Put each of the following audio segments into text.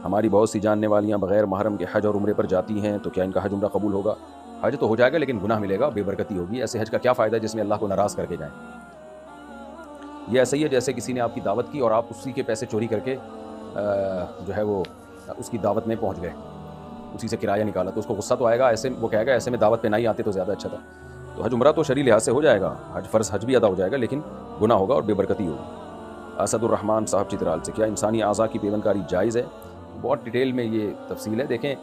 ہماری بہت سی جاننے والیاں بغیر محرم کے حج اور عمرے پر جاتی ہیں، تو کیا ان کا حج عمرہ قبول ہوگا؟ حج تو ہو جائے گا لیکن گناہ ملے گا، بے برکتی ہوگی۔ ایسے حج کا کیا فائدہ ہے جس میں اللہ کو ناراض کر کے جائیں؟ یہ ایسا ہی ہے جیسے کسی نے آپ کی دعوت کی اور آپ اسی کے پیسے چوری کر کے جو ہے وہ اس کی دعوت میں پہنچ گئے، اسی سے کرایہ نکالا، تو اس کو غصہ تو آئے گا، ایسے وہ کہے گا ایسے میں دعوت پہ نہیں آتے تو زیادہ اچھا تھا۔ تو حج عمرہ تو شرعی لحاظ سے ہو جائے گا، حج فرض حج بھی ادا ہو جائے گا، لیکن گناہ ہوگا اور بے برکتی ہوگی۔ اسد الرحمان صاحب چترال سے، کیا انسانی اعضاء کی پیوند کاری جائز ہے؟ بہت ڈیٹیل میں یہ تفصیل ہے۔ دیکھیں،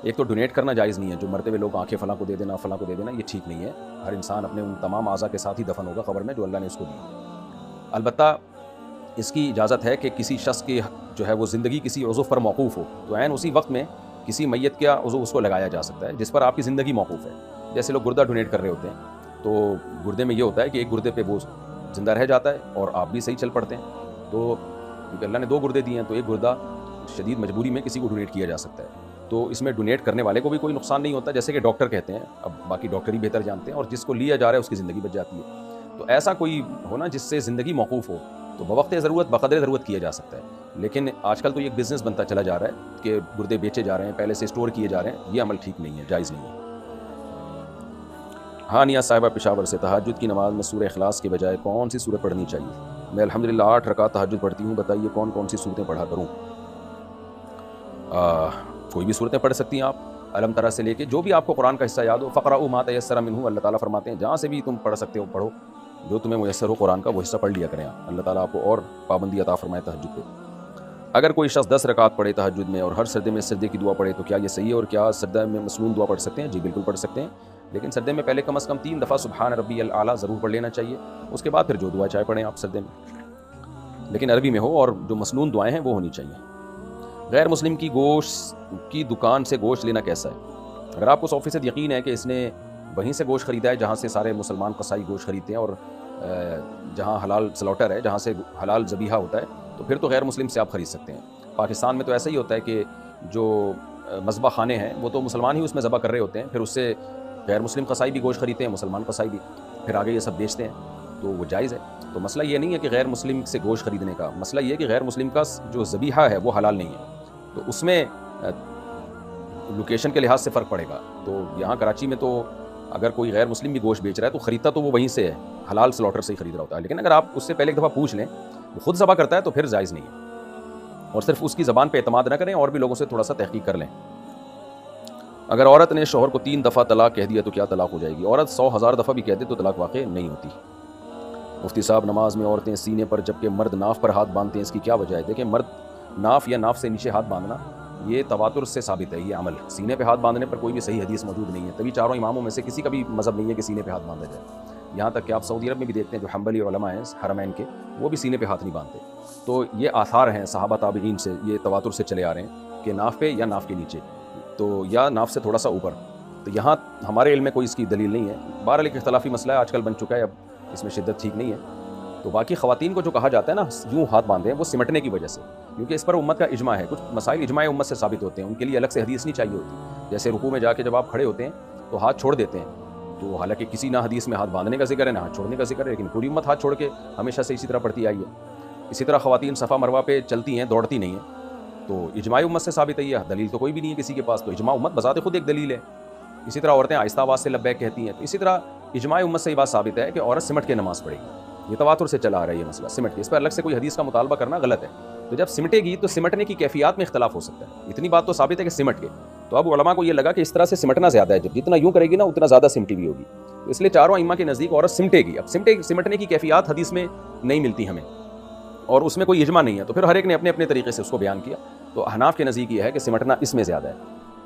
ایک تو ڈونیٹ کرنا جائز نہیں ہے، جو مرتے ہوئے لوگ آنکھیں فلاں کو دے دینا فلاں کو دے دینا، یہ ٹھیک نہیں ہے۔ ہر انسان اپنے ان تمام اعضاء کے ساتھ ہی دفن ہوگا قبر میں جو اللہ نے اس کو دی۔ البتہ اس کی اجازت ہے کہ کسی شخص کی جو ہے وہ زندگی کسی عضو پر موقوف ہو تو عین اسی وقت میں کسی میت کا عضو اس کو لگایا جا سکتا ہے جس پر آپ کی زندگی موقوف ہے۔ جیسے لوگ گردہ ڈونیٹ کر رہے ہوتے ہیں تو گردے میں یہ ہوتا ہے کہ ایک گردے پہ وہ زندہ رہ جاتا ہے اور آپ بھی صحیح چل پڑتے ہیں، تو کیونکہ اللہ نے 2 گردے دیے ہیں تو ایک گردہ شدید مجبوری میں کسی کو ڈونیٹ کیا جا سکتا ہے، تو اس میں ڈونیٹ کرنے والے کو بھی کوئی نقصان نہیں ہوتا، جیسے کہ ڈاکٹر کہتے ہیں، اب باقی ڈاکٹر ہی بہتر جانتے ہیں، اور جس کو لیا جا رہا ہے اس کی زندگی بچ جاتی ہے۔ تو ایسا کوئی ہونا جس سے زندگی موقوف ہو تو بوقت ضرورت بقدر ضرورت کیا جا سکتا ہے، لیکن آج کل تو یہ ایک بزنس بنتا چلا جا رہا ہے کہ گردے بیچے جا رہے ہیں، پہلے سے اسٹور کیے جا رہے ہیں، یہ عمل ٹھیک نہیں ہے، جائز نہیں ہے۔ ہانیہ صاحبہ پشاور سے، تہجد کی نماز میں سورہ اخلاص کے بجائے کون سی سورت پڑھنی چاہیے؟ میں الحمدللہ 8 رکعت تہجد پڑھتی ہوں، بتائیے کون کون سی صورتیں پڑھا کروں؟ کوئی بھی صورتیں پڑھ سکتی ہیں آپ، الم ترا سے لے کے جو بھی آپ کو قرآن کا حصہ یاد ہو، فقرؤوا ما تیسر منہ، اللہ تعالیٰ فرماتے ہیں جہاں سے بھی تم پڑھ سکتے ہو پڑھو، جو تمہیں میسر ہو قرآن کا وہ حصہ پڑھ لیا کریں آپ، اللہ تعالیٰ آپ کو اور پابندی عطا فرمائے تہجد پہ۔ اگر کوئی شخص 10 رکعت پڑھے تہجد میں اور ہر سجدے میں سجدے کی دعا پڑھے تو کیا یہ صحیح ہے؟ اور کیا سجدہ میں مسنون دعا پڑھ سکتے ہیں؟ جی بالکل پڑھ سکتے ہیں، لیکن سجدے میں پہلے کم از کم 3 دفعہ سبحان ربی الاعلیٰ ضرور پڑھ لینا چاہیے، اس کے بعد پھر جو دعا چاہے پڑھیں آپ سجدے میں، لیکن عربی میں ہو، اور جو مسنون دعائیں ہیں وہ ہونی چاہیے۔ غیر مسلم کی گوشت کی دکان سے گوشت لینا کیسا ہے؟ اگر آپ کو 100% یقین ہے کہ اس نے وہیں سے گوشت خریدا ہے جہاں سے سارے مسلمان قصائی گوشت خریدتے ہیں، اور جہاں حلال سلوٹر ہے، جہاں سے حلال ذبیحہ ہوتا ہے، تو پھر تو غیر مسلم سے آپ خرید سکتے ہیں۔ پاکستان میں تو ایسا ہی ہوتا ہے کہ جو مذبح خانے ہیں وہ تو مسلمان ہی اس میں ذبح کر رہے ہوتے ہیں، پھر اس سے غیر مسلم قصائی بھی گوشت خریدتے ہیں، مسلمان قصائی بھی، پھر آگے یہ سب بیچتے ہیں، تو وہ جائز ہے۔ تو مسئلہ یہ نہیں ہے کہ غیر مسلم سے گوشت خریدنے کا، مسئلہ یہ ہے کہ غیر مسلم کا جو ذبیحہ ہے وہ حلال نہیں ہے، تو اس میں لوکیشن کے لحاظ سے فرق پڑے گا۔ تو یہاں کراچی میں تو اگر کوئی غیر مسلم بھی گوشت بیچ رہا ہے تو خریدتا تو وہ وہیں سے ہے، حلال سلاٹر سے ہی خرید رہا ہوتا ہے، لیکن اگر آپ اس سے پہلے ایک دفعہ پوچھ لیں وہ خود ذبح کرتا ہے تو پھر جائز نہیں ہے، اور صرف اس کی زبان پہ اعتماد نہ کریں، اور بھی لوگوں سے تھوڑا سا تحقیق کر لیں۔ اگر عورت نے شوہر کو 3 دفعہ طلاق کہہ دیا تو کیا طلاق ہو جائے گی؟ عورت 100,000 دفعہ بھی کہہ دے تو طلاق واقع نہیں ہوتی۔ مفتی صاحب، نماز میں عورتیں سینے پر جبکہ مرد ناف پر ہاتھ باندھتے ہیں، اس کی کیا وجہ ہے؟ دیکھیں، مرد ناف یا ناف سے نیچے ہاتھ باندھنا یہ تواتر سے ثابت ہے، یہ عمل سینے پہ ہاتھ باندھنے پر کوئی بھی صحیح حدیث موجود نہیں ہے، تبھی چاروں اماموں میں سے کسی کا بھی مذہب نہیں ہے کہ سینے پہ ہاتھ باندھا جائے، یہاں تک کہ آپ سعودی عرب میں بھی دیکھتے ہیں جو حنبلی علماء ہیں حرمین کے، وہ بھی سینے پہ ہاتھ نہیں باندھتے۔ تو یہ آثار ہیں صحابہ تابعین سے، یہ تواتر سے چلے آ رہے ہیں کہ ناف پہ یا ناف کے نیچے، تو یا ناف سے تھوڑا سا اوپر، تو یہاں ہمارے علم میں کوئی اس کی دلیل نہیں ہے۔ بہرحال ایک اختلافی مسئلہ ہے، آج کل بن چکا ہے، اب اس میں شدت ٹھیک نہیں ہے۔ تو باقی خواتین کو جو کہا جاتا ہے نا یوں ہاتھ باندھے ہیں، وہ سمٹنے کی وجہ سے، کیونکہ اس پر امت کا اجماع ہے، کچھ مسائل اجماع امت سے ثابت ہوتے ہیں، ان کے لیے الگ سے حدیث نہیں چاہیے ہوتی، جیسے رکوع میں جا کے جب آپ کھڑے ہوتے ہیں تو ہاتھ چھوڑ دیتے ہیں، تو حالانکہ کسی نہ حدیث میں ہاتھ باندھنے کا ذکر ہے نہ ہاتھ چھوڑنے کا ذکر ہے، لیکن پوری امت ہاتھ چھوڑ کے ہمیشہ سے اسی طرح پڑھتی آئی ہے۔ اسی طرح خواتین صفا مروہ پہ چلتی ہیں، دوڑتی نہیں ہیں، تو اجماع امت سے ثابت ہے، یہ دلیل تو کوئی بھی نہیں ہے کسی کے پاس، تو اجماع امت بذات خود ایک دلیل ہے۔ اسی طرح عورتیں آہستہ آواز سے لبیک کہتی ہیں، تو اسی طرح اجماع امت سے یہ بات ثابت ہے کہ عورت سمٹ کے نماز پڑھے گی، یہ تواتر سے چلا آ رہا ہے یہ مسئلہ، سمٹ کے، اس پر الگ سے کوئی حدیث کا مطالبہ کرنا غلط ہے۔ تو جب سمٹے گی تو سمٹنے کی کیفیات میں اختلاف ہو سکتا ہے، اتنی بات تو ثابت ہے کہ سمٹ کے، تو اب علماء کو یہ لگا کہ اس طرح سے سمٹنا زیادہ ہے، جب جتنا یوں کرے گی نا اتنا زیادہ سمٹی بھی ہوگی، تو اس لیے چاروں ائمہ کے نزدیک عورت سمٹے گی۔ اب سمٹنے کی کیفیات حدیث میں نہیں ملتی ہمیں، اور اس میں کوئی اجماع نہیں ہے، تو پھر ہر ایک نے اپنے اپنے طریقے سے اس کو بیان کیا۔ تو احناف کے نزدیک یہ ہے کہ سمٹنا اس میں زیادہ ہے،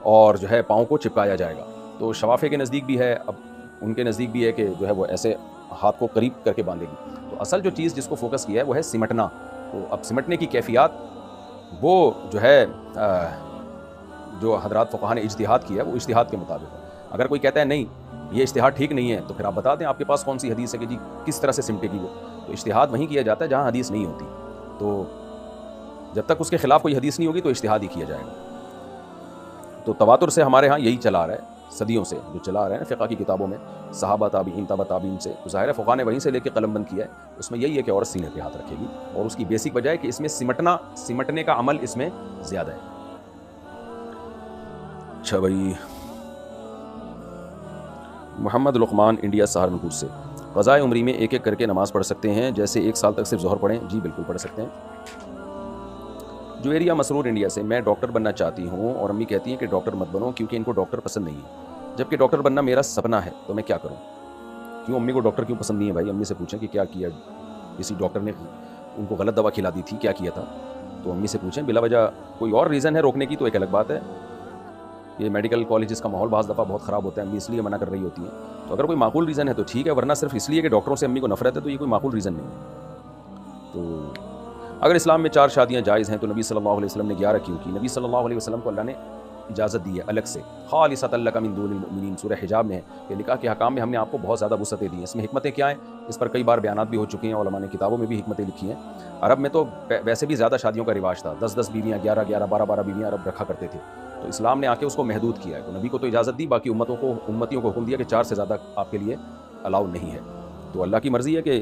اور جو ہے پاؤں کو چپکایا جائے گا۔ تو شوافے کے نزدیک بھی ہے، اب ان کے نزدیک بھی ہے کہ جو ہے وہ ایسے ہاتھ کو قریب کر کے باندھے گی۔ تو اصل جو چیز جس کو فوکس کیا ہے وہ ہے سمٹنا۔ تو اب سمٹنے کی کیفیات وہ جو ہے جو حضرات فقہاء نے اجتہاد کیا ہے وہ اجتہاد کے مطابق ہے۔ اگر کوئی کہتا ہے نہیں یہ اجتہاد ٹھیک نہیں ہے تو پھر آپ بتا دیں آپ کے پاس کون سی حدیث ہے کہ جی کس طرح سے سمٹے گی وہ، تو اجتہاد وہیں کیا جاتا ہے جہاں حدیث نہیں ہوتی، تو جب تک اس کے خلاف کوئی حدیث نہیں ہوگی تو اجتہاد ہی کیا جائے گا۔ تو تواتر سے ہمارے ہاں یہی چلا آ رہا ہے، صدیوں سے جو چلا آ رہا ہے نا فقہ کی کتابوں میں، صحابہ تابعین تبع تابعین سے، تو ظاہر ہے فقہاء نے وہیں سے لے کے قلم بند کیا ہے، اس میں یہی ہے کہ عورت سینے پہ ہاتھ رکھے گی، اور اس کی بیسک وجہ ہے کہ اس میں سمٹنے کا عمل اس میں زیادہ ہے۔ اچھا بھائی، محمد لقمان انڈیا سہارنپور سے، قضائے عمری میں ایک ایک کر کے نماز پڑھ سکتے ہیں؟ جیسے 1 سال تک صرف ظہر پڑھیں؟ جی بالکل پڑھ سکتے ہیں۔ جویریہ مسرور انڈیا سے، میں ڈاکٹر بننا چاہتی ہوں اور امی کہتی ہیں کہ ڈاکٹر مت بنو کیونکہ ان کو ڈاکٹر پسند نہیں ہے، جبکہ ڈاکٹر بننا میرا سپنا ہے، تو میں کیا کروں؟ کیوں امی کو ڈاکٹر کیوں پسند نہیں ہے بھائی؟ امی سے پوچھیں کہ کیا کیا، کسی ڈاکٹر نے ان کو غلط دوا کھلا دی تھی، کیا کیا تھا؟ تو امی سے پوچھیں، بلا وجہ کوئی اور ریزن ہے روکنے کی تو ایک الگ بات ہے۔ یہ میڈیکل کالجز کا ماحول بعض دفعہ بہت خراب ہوتا ہے، امی اس لیے منع کر رہی ہوتی ہیں، تو اگر کوئی معقول ریزن ہے تو ٹھیک ہے، ورنہ صرف اس لیے کہ ڈاکٹروں سے امی کو نفرت ہے تو یہ کوئی معقول ریزن نہیں ہے۔ تو اگر اسلام میں 4 شادیاں جائز ہیں تو نبی صلی اللہ علیہ وسلم نے 11 کیوں کی؟ نبی صلی اللہ علیہ وسلم کو اللہ نے اجازت دی ہے الگ سے، خالصۃ لک من دون المؤمنین، سورہ حجاب میں ہے کہ نکاح کے حکام میں ہم نے آپ کو بہت زیادہ وسعتیں دی ہیں۔ اس میں حکمتیں کیا ہیں؟ اس پر کئی بار بیانات بھی ہو چکے ہیں، علماء نے کتابوں میں بھی حکمتیں لکھی ہیں۔ عرب میں تو ویسے بھی زیادہ شادیوں کا رواج تھا، 10 بیویاں، 11 12 بیویاں عرب رکھا کرتے تھے، تو اسلام نے آ کے اس کو محدود کیا ہے۔ تو نبی کو تو اجازت دی، باقی امتیوں کو حکم دیا کہ 4 سے زیادہ آپ کے لیے الاؤ نہیں ہے۔ تو اللہ کی مرضی ہے کہ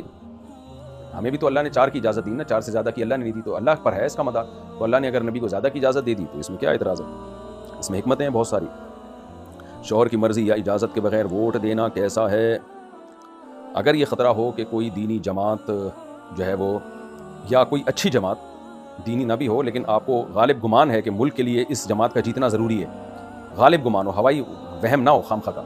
ہمیں بھی تو اللہ نے 4 کی اجازت دی نا، 4 سے زیادہ کی اللہ نے نہیں دی، تو اللہ پر ہے اس کا مدار۔ تو اللہ نے اگر نبی کو زیادہ کی اجازت دے دی تو اس میں کیا اعتراض ہے؟ اس میں حکمتیں ہیں بہت ساری۔ شوہر کی مرضی یا اجازت کے بغیر ووٹ دینا کیسا ہے؟ اگر یہ خطرہ ہو کہ کوئی دینی جماعت جو ہے وہ، یا کوئی اچھی جماعت دینی نہ بھی ہو لیکن آپ کو غالب گمان ہے کہ ملک کے لیے اس جماعت کا جیتنا ضروری ہے، غالب گمان ہو، ہوائی وہم نہ ہو خامخواہ کا،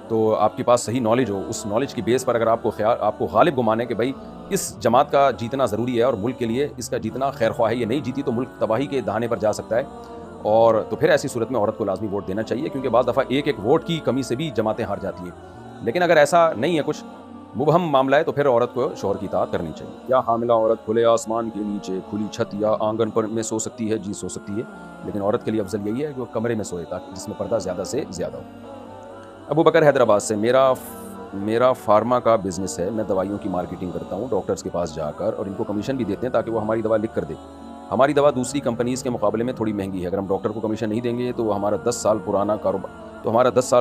تو آپ کے پاس صحیح نالج ہو، اس نالج کی بیس پر اگر آپ کو غالب گمان ہے کہ بھائی اس جماعت کا جیتنا ضروری ہے اور ملک کے لیے اس کا جیتنا خیر خواہ ہے، یہ نہیں جیتی تو ملک تباہی کے دہانے پر جا سکتا ہے، اور تو پھر ایسی صورت میں عورت کو لازمی ووٹ دینا چاہیے، کیونکہ بعض دفعہ ایک ووٹ کی کمی سے بھی جماعتیں ہار جاتی ہیں۔ لیکن اگر ایسا نہیں ہے، کچھ مبہم معاملہ ہے، تو پھر عورت کو شوہر کی اطاعت کرنی چاہیے۔ کیا حاملہ عورت کھلے آسمان کے نیچے کھلی چھت یا آنگن پر میں سو سکتی ہے؟ جی سو سکتی ہے، لیکن عورت کے لیے افضل یہی ہے کہ وہ کمرے میں سوئے، تاکہ جس میں پردہ زیادہ سے زیادہ ہو۔ ابو بکر حیدرآباد سے، میرا فارما کا بزنس ہے، میں دوائیوں کی مارکیٹنگ کرتا ہوں ڈاکٹرز کے پاس جا کر، اور ان کو کمیشن بھی دیتے ہیں تاکہ وہ ہماری دوا لکھ کر دے۔ ہماری دوا دوسری کمپنیز کے مقابلے میں تھوڑی مہنگی ہے، اگر ہم ڈاکٹر کو کمیشن نہیں دیں گے تو ہمارا 10 سال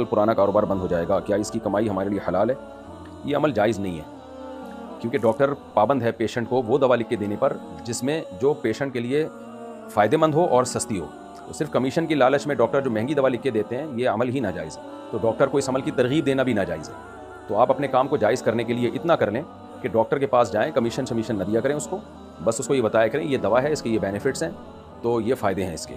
پرانا کاروبار بند ہو جائے گا، کیا اس کی کمائی ہمارے لیے حلال ہے؟ یہ عمل جائز نہیں ہے، کیونکہ ڈاکٹر پابند ہے پیشنٹ کو وہ دوا لکھ کے دینے پر جس میں جو پیشنٹ کے لیے فائدہ مند ہو اور سستی ہو۔ تو صرف کمیشن کی لالچ میں ڈاکٹر جو مہنگی دوا لکھ کے دیتے ہیں، یہ عمل ہی ناجائز ہے، تو ڈاکٹر کو اس عمل کی ترغیب دینا بھی ناجائز ہے۔ تو آپ اپنے کام کو جائز کرنے کے لیے اتنا کر لیں کہ ڈاکٹر کے پاس جائیں، کمیشن نہ دیا کریں اس کو، بس اس کو یہ بتایا کریں یہ دوا ہے، اس کے یہ بینیفٹس ہیں، تو یہ فائدے ہیں اس کے،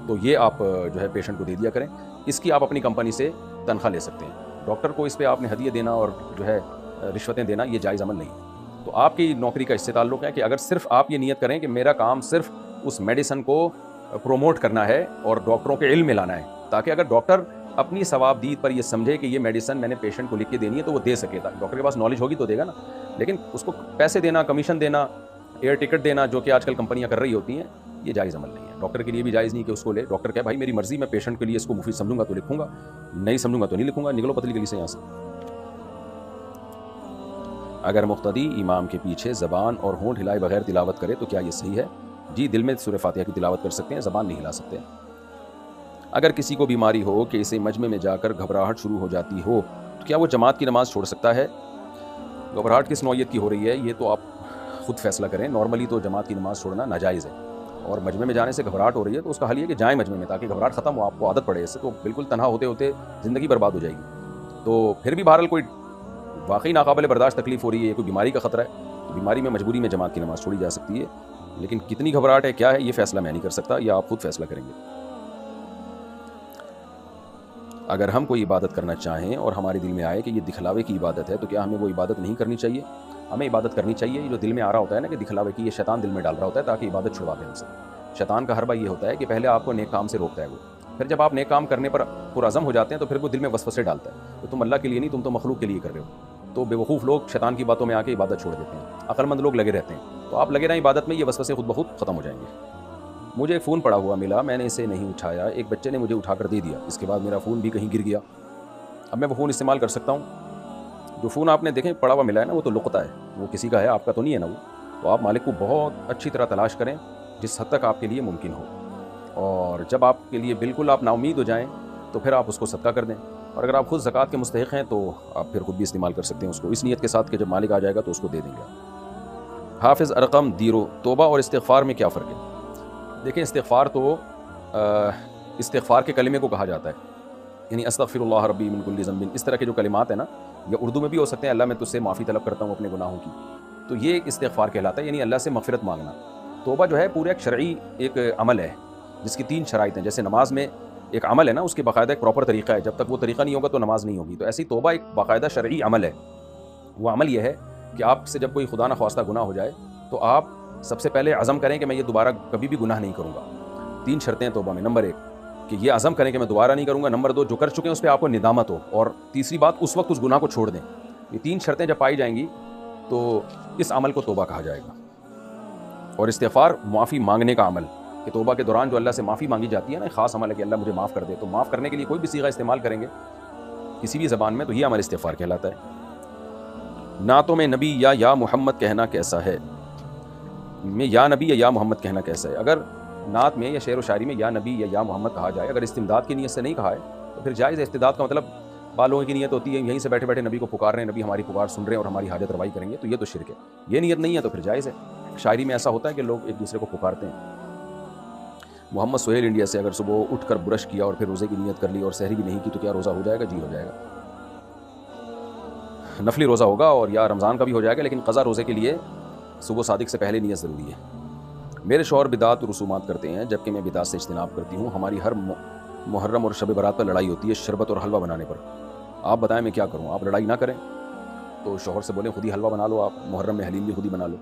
تو یہ آپ جو ہے پیشنٹ کو دے دیا کریں، اس کی آپ اپنی کمپنی سے تنخواہ لے سکتے ہیں۔ ڈاکٹر کو اس پہ آپ نے ہدیہ دینا اور جو ہے رشوتیں دینا، یہ جائز عمل نہیں ہے۔ تو آپ کی نوکری کا اس سے تعلق ہے کہ اگر صرف آپ یہ نیت کریں کہ میرا کام صرف اس میڈیسن کو پروموٹ کرنا ہے اور ڈاکٹروں کے علم میں لانا ہے، تاکہ اگر ڈاکٹر اپنی ثواب دید پر یہ سمجھے کہ یہ میڈیسن میں نے پیشنٹ کو لکھ کے دینی ہے تو وہ دے سکے، تاکہ ڈاکٹر کے پاس نالج ہوگی تو دے گا نا۔ لیکن اس کو پیسے دینا، کمیشن دینا، ایئر ٹکٹ دینا، جو کہ آج کل کمپنیاں کر رہی ہوتی ہیں، یہ جائز عمل نہیں ہے۔ ڈاکٹر کے لیے بھی جائز نہیں کہ اس کو لے، ڈاکٹر کہے بھائی میری مرضی، میں پیشنٹ کے لیے اس کو مفید سمجھوں گا تو لکھوں گا، نہیں سمجھوں گا تو نہیں لکھوں گا، نکلو پتلی گلی سے یہاں سے۔ اگر مقتدی امام کے پیچھے زبان اور ہونٹ ہلائے بغیر تلاوت کرے تو کیا یہ صحیح ہے؟ جی، دل میں سورہ فاتحہ کی تلاوت کر سکتے ہیں، زبان نہیں ہلا سکتے۔ اگر کسی کو بیماری ہو کہ اسے مجمع میں جا کر گھبراہٹ شروع ہو جاتی ہو تو کیا وہ جماعت کی نماز چھوڑ سکتا ہے؟ گھبراہٹ کس نوعیت کی ہو رہی ہے یہ تو آپ خود فیصلہ کریں۔ نارملی تو جماعت کی نماز چھوڑنا ناجائز ہے، اور مجمع میں جانے سے گھبراہٹ ہو رہی ہے تو اس کا حل یہ کہ جائیں مجمع میں، تاکہ گھبراہٹ ختم ہو، آپ کو عادت پڑے، اس سے تو بالکل تنہا ہوتے ہوتے زندگی برباد ہو جائے گی۔ تو پھر بھی بہرحال کوئی واقعی ناقابل برداشت تکلیف ہو رہی ہے، کوئی بیماری کا خطرہ ہے، تو بیماری میں مجبوری میں جماعت کی نماز چھوڑی جا سکتی ہے، لیکن کتنی گھبراہٹ ہے، کیا ہے، یہ فیصلہ میں نہیں کر سکتا، یہ آپ خود فیصلہ کریں گے۔ اگر ہم کوئی عبادت کرنا چاہیں اور ہمارے دل میں آئے کہ یہ دکھلاوے کی عبادت ہے تو کیا ہمیں وہ عبادت نہیں کرنی چاہیے؟ ہمیں عبادت کرنی چاہیے۔ جو دل میں آ رہا ہوتا ہے نا کہ دکھلاوے کی، یہ شیطان دل میں ڈال رہا ہوتا ہے تاکہ عبادت چھڑوا دے ہم سے۔ شیطان کا حربہ یہ ہوتا ہے کہ پہلے آپ کو نیک کام سے روکتا ہے وہ، پھر جب آپ نیک کام کرنے پر پرعزم ہو جاتے ہیں تو پھر وہ دل میں وسوسے ڈالتا ہے کہ تم اللہ کے لیے نہیں، تم تو مخلوق کے لیے کر رہے ہو۔ تو بے وقوف لوگ شیطان کی باتوں میں آ کے عبادت چھوڑ دیتے ہیں، عقل مند لوگ لگے رہتے ہیں، تو آپ لگے رہیں عبادت میں، یہ وسوسے خود بخود ختم ہو جائیں گے۔ مجھے ایک فون پڑا ہوا ملا، میں نے اسے نہیں اٹھایا، ایک بچے نے مجھے اٹھا کر دے دیا، اس کے بعد میرا فون بھی کہیں گر گیا، اب میں وہ فون استعمال کر سکتا ہوں؟ جو فون آپ نے دیکھیں پڑا ہوا ملا ہے نا، وہ تو لقطہ ہے، وہ کسی کا ہے، آپ کا تو نہیں ہے نا وہ، تو آپ مالک کو بہت اچھی طرح تلاش کریں جس حد تک آپ کے لیے ممکن ہو، اور جب آپ کے لیے بالکل آپ نا امید ہو جائیں تو پھر آپ اس کو صدقہ کر دیں، اور اگر آپ خود زکوٰۃ کے مستحق ہیں تو آپ پھر خود بھی استعمال کر سکتے ہیں اس کو، اس نیت کے ساتھ کہ جب مالک آ جائے گا تو اس کو دے دیں گے۔ حافظ ارقم دیرو، توبہ اور استغفار میں کیا فرق ہے؟ دیکھیں، استغفار تو استغفار کے کلمے کو کہا جاتا ہے، یعنی استغفر اللہ ربی من کل ذنب، اس طرح کے جو کلمات ہیں نا، یا اردو میں بھی ہو سکتے ہیں، اللہ میں تجھ سے معافی طلب کرتا ہوں اپنے گناہوں کی، تو یہ استغفار کہلاتا ہے، یعنی اللہ سے مغفرت مانگنا۔ توبہ جو ہے پورا ایک شرعی ایک عمل ہے جس کی 3 شرائط ہیں، جیسے نماز میں ایک عمل ہے نا، اس کے باقاعدہ ایک پراپر طریقہ ہے، جب تک وہ طریقہ نہیں ہوگا تو نماز نہیں ہوگی، تو ایسی توبہ ایک باقاعدہ شرعی عمل ہے۔ وہ عمل یہ ہے کہ آپ سے جب کوئی خدا نخواستہ گناہ ہو جائے تو آپ سب سے پہلے عزم کریں کہ میں یہ دوبارہ کبھی بھی گناہ نہیں کروں گا۔ 3 شرطیں ہیں توبہ میں، نمبر 1 کہ یہ عزم کریں کہ میں دوبارہ نہیں کروں گا، نمبر 2 جو کر چکے ہیں اس پہ آپ کو ندامت ہو، اور تیسری بات اس وقت اس گناہ کو چھوڑ دیں۔ یہ 3 شرطیں جب پائی جائیں گی تو اس عمل کو توبہ کہا جائے گا۔ اور استغفار معافی مانگنے کا عمل، کہ توبہ کے دوران جو اللہ سے معافی مانگی جاتی ہے نا، خاص عمل ہے کہ اللہ مجھے معاف کر دے، تو معاف کرنے کے لیے کوئی بھی صیغہ استعمال کریں گے کسی بھی زبان میں تو یہ عمل استغفار کہلاتا ہے۔ نعتوں میں نبی یا محمد کہنا کیسا ہے؟ میں یا نبی یا محمد کہنا کیسا ہے؟ اگر نعت میں یا شعر و شاعری میں یا نبی یا محمد کہا جائے، اگر استمداد کی نیت سے نہیں کہا ہے تو پھر جائز ہے۔ استمداد کا مطلب بعض لوگوں کی نیت ہوتی ہے یہیں سے بیٹھے بیٹھے نبی کو پکار رہے ہیں، نبی ہماری پکار سن رہے ہیں اور ہماری حاجت روائی کریں گے، تو یہ تو شرک ہے۔ یہ نیت نہیں ہے تو پھر جائز ہے۔ شاعری میں ایسا ہوتا ہے کہ لوگ ایک دوسرے کو پکارتے ہیں۔ محمد سہیل انڈیا سے، اگر صبح اٹھ کر برش کیا اور پھر روزے کی نیت کر لی اور سحری بھی نہیں کی تو کیا روزہ ہو جائے گا؟ جی ہو جائے گا، نفلی روزہ ہوگا، اور یا رمضان کا بھی ہو جائے گا، لیکن قضا روزے کے لیے صبح صادق سے پہلے نیت ضروری ہے۔ میرے شوہر بدعات و رسومات کرتے ہیں جبکہ میں بدعات سے اجتناب کرتی ہوں۔ ہماری ہر محرم اور شب برات پر لڑائی ہوتی ہے شربت اور حلوہ بنانے پر۔ آپ بتائیں میں کیا کروں؟ آپ لڑائی نہ کریں تو شوہر سے بولیں خود ہی حلوہ بنا لو، آپ محرم میں حلیم بھی خود ہی بنا لو۔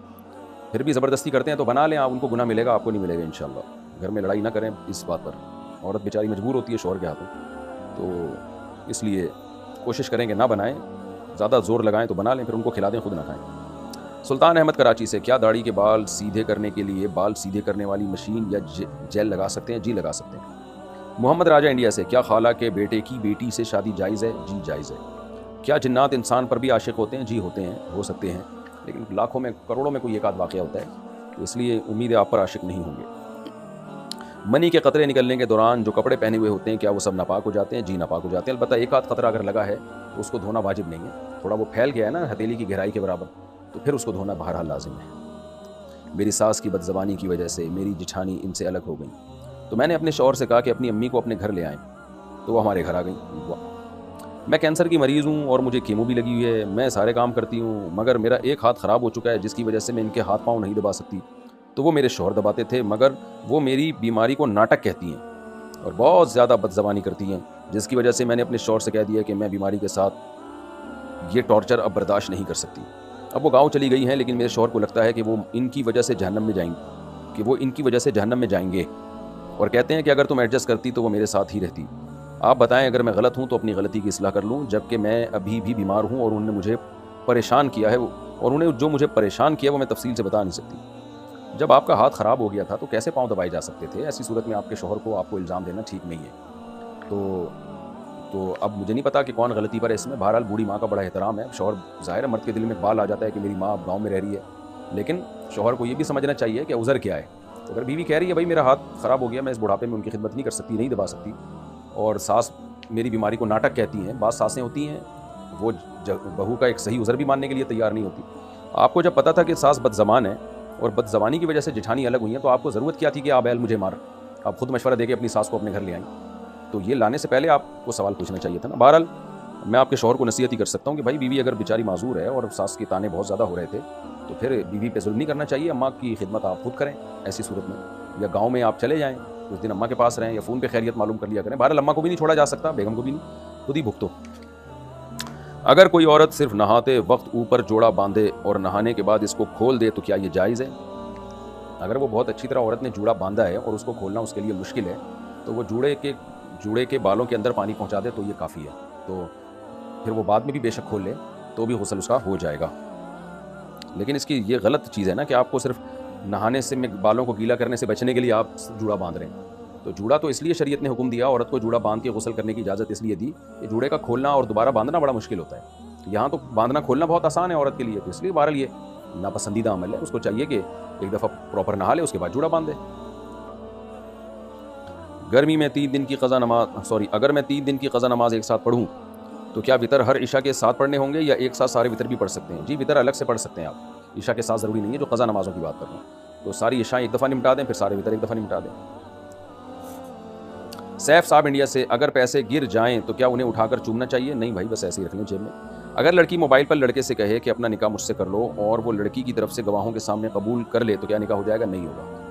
پھر بھی زبردستی کرتے ہیں تو بنا لیں آپ، ان کو گناہ ملے گا، آپ کو نہیں ملے گا انشاءاللہ۔ گھر میں لڑائی نہ کریں اس بات پر، عورت بیچاری مجبور ہوتی ہے شوہر کے ہاتھوں، تو اس لیے کوشش کریں کہ نہ بنائیں، زیادہ زور لگائیں تو بنا لیں، پھر ان کو کھلا دیں، خود نہ کھائیں۔ سلطان احمد کراچی سے، کیا داڑھی کے بال سیدھے کرنے کے لیے بال سیدھے کرنے والی مشین یا جیل لگا سکتے ہیں؟ جی لگا سکتے ہیں۔ محمد راجہ انڈیا سے، کیا خالہ کے بیٹے کی بیٹی سے شادی جائز ہے؟ جی جائز ہے۔ کیا جنات انسان پر بھی عاشق ہوتے ہیں؟ جی ہوتے ہیں، ہو سکتے ہیں، لیکن لاکھوں میں کروڑوں میں کوئی ایک آدھ واقعہ ہوتا ہے، تو اس لیے امید ہے آپ پر عاشق نہیں ہوں گے۔ منی کے قطرے نکلنے کے دوران جو کپڑے پہنے ہوئے ہوتے ہیں کیا وہ سب ناپاک ہو جاتے ہیں؟ جی ناپاک ہو جاتے ہیں، البتہ ایک آدھ قطرہ اگر لگا ہے تو اس کو دھونا واجب نہیں ہے، تھوڑا وہ پھیل گیا ہے نا ہتھیلی کی گہرائی کے برابر، تو پھر اس کو دھونا بہرحال لازم ہے۔ میری ساس کی بدزبانی کی وجہ سے میری جٹھانی ان سے الگ ہو گئی، تو میں نے اپنے شوہر سے کہا کہ اپنی امی کو اپنے گھر لے آئیں، تو وہ ہمارے گھر آ گئیں۔ میں کینسر کی مریض ہوں اور مجھے کیمو بھی لگی ہوئی ہے، میں سارے کام کرتی ہوں مگر میرا ایک ہاتھ خراب ہو چکا ہے جس کی وجہ سے میں ان کے ہاتھ پاؤں نہیں دبا سکتی، تو وہ میرے شوہر دباتے تھے، مگر وہ میری بیماری کو ناٹک کہتی ہیں اور بہت زیادہ بدزبانی کرتی ہیں، جس کی وجہ سے میں نے اپنے شوہر سے کہہ دیا کہ میں بیماری کے ساتھ یہ ٹارچر اب برداشت نہیں کر سکتی۔ اب وہ گاؤں چلی گئی ہیں، لیکن میرے شوہر کو لگتا ہے کہ وہ ان کی وجہ سے جہنم میں جائیں گے، اور کہتے ہیں کہ اگر تم ایڈجسٹ کرتی تو وہ میرے ساتھ ہی رہتی۔ آپ بتائیں اگر میں غلط ہوں تو اپنی غلطی کی اصلاح کر لوں، جبکہ میں ابھی بھی بیمار ہوں اور انہوں نے مجھے پریشان کیا ہے، اور انہیں جو مجھے پریشان کیا وہ میں تفصیل سے بتا نہیں سکتی۔ جب آپ کا ہاتھ خراب ہو گیا تھا تو کیسے پاؤں دبائے جا سکتے تھے؟ ایسی صورت میں آپ کے شوہر کو آپ کو الزام دینا ٹھیک نہیں ہے۔ تو اب مجھے نہیں پتا کہ کون غلطی پر ہے اس میں، بہرحال بوڑھی ماں کا بڑا احترام ہے، شوہر ظاہر ہے مرد کے دل میں بال آ جاتا ہے کہ میری ماں اب گاؤں میں رہ رہی ہے، لیکن شوہر کو یہ بھی سمجھنا چاہیے کہ عذر کیا ہے۔ اگر بیوی کہہ رہی ہے بھائی میرا ہاتھ خراب ہو گیا، میں اس بڑھاپے میں ان کی خدمت نہیں کر سکتی، نہیں دبا سکتی، اور ساس میری بیماری کو ناٹک کہتی ہیں، بعض ساسیں ہوتی ہیں وہ بہو کا ایک صحیح عذر بھی ماننے کے لیے تیار نہیں ہوتی۔ آپ کو جب پتا تھا کہ ساس بد زبان ہے اور بد زبانی کی وجہ سے جٹھانی الگ ہوئی ہیں تو آپ کو ضرورت کیا تھی کہ آپ مجھے مار، آپ خود مشورہ دے کے اپنی ساس کو اپنے گھر لے آئیں؟ تو یہ لانے سے پہلے آپ کو سوال پوچھنا چاہیے تھا نا۔ بہرحال میں آپ کے شوہر کو نصیحت ہی کر سکتا ہوں کہ بھائی بیوی اگر بیچاری معذور ہے اور ساس کے تانے بہت زیادہ ہو رہے تھے تو پھر بیوی پہ ظلم نہیں کرنا چاہیے، اماں کی خدمت آپ خود کریں ایسی صورت میں، یا گاؤں میں آپ چلے جائیں کچھ دن اماں کے پاس رہیں، یا فون پہ خیریت معلوم کر لیا کریں۔ بہرحال اماں کو بھی نہیں چھوڑا جا سکتا، بیگم کو بھی نہیں، خود ہی بھگتو۔ اگر کوئی عورت صرف نہاتے وقت اوپر جوڑا باندھے اور نہانے کے بعد اس کو کھول دے تو کیا یہ جائز ہے؟ اگر وہ بہت اچھی طرح عورت نے جوڑا باندھا ہے اور اس کو کھولنا اس کے لیے مشکل ہے تو وہ جوڑے کے بالوں کے اندر پانی پہنچا دے تو یہ کافی ہے، تو پھر وہ بعد میں بھی بے شک کھول لے تو بھی غسل اس کا ہو جائے گا۔ لیکن اس کی یہ غلط چیز ہے نا کہ آپ کو صرف نہانے سے بالوں کو گیلا کرنے سے بچنے کے لیے آپ جوڑا باندھ رہے ہیں۔ تو جوڑا تو اس لیے شریعت نے حکم دیا عورت کو جوڑا باندھ کے غسل کرنے کی اجازت اس لیے دی کہ جوڑے کا کھولنا اور دوبارہ باندھنا بڑا مشکل ہوتا ہے، یہاں تو باندھنا کھولنا بہت آسان ہے عورت کے لیے، تو اس لیے بہرحال یہ ناپسندیدہ عمل ہے، اس کو چاہیے کہ ایک دفعہ پراپر نہا لے اس کے بعد جوڑا باندھ دے۔ اگر میں 3 دن کی قضا نماز ایک ساتھ پڑھوں تو کیا وتر ہر عشاء کے ساتھ پڑھنے ہوں گے یا ایک ساتھ سارے وتر بھی پڑھ سکتے ہیں؟ جی وتر الگ سے پڑھ سکتے ہیں آپ، عشاء کے ساتھ ضروری نہیں ہے، جو قضا نمازوں کی بات کر رہا ہوں، تو ساری عشاء ایک دفعہ نمٹا دیں پھر سارے وتر ایک دفعہ نمٹا دیں۔ سیف صاحب انڈیا سے، اگر پیسے گر جائیں تو کیا انہیں اٹھا کر چومنا چاہیے؟ نہیں بھائی، بس ایسے ہی رکھ لیں جیب میں۔ اگر لڑکی موبائل پر لڑکے سے کہے کہ اپنا نکاح مجھ سے کر لو اور وہ لڑکی کی طرف سے گواہوں کے سامنے قبول کر لے تو کیا نکاح ہو جائے گا؟ نہیں ہوگا۔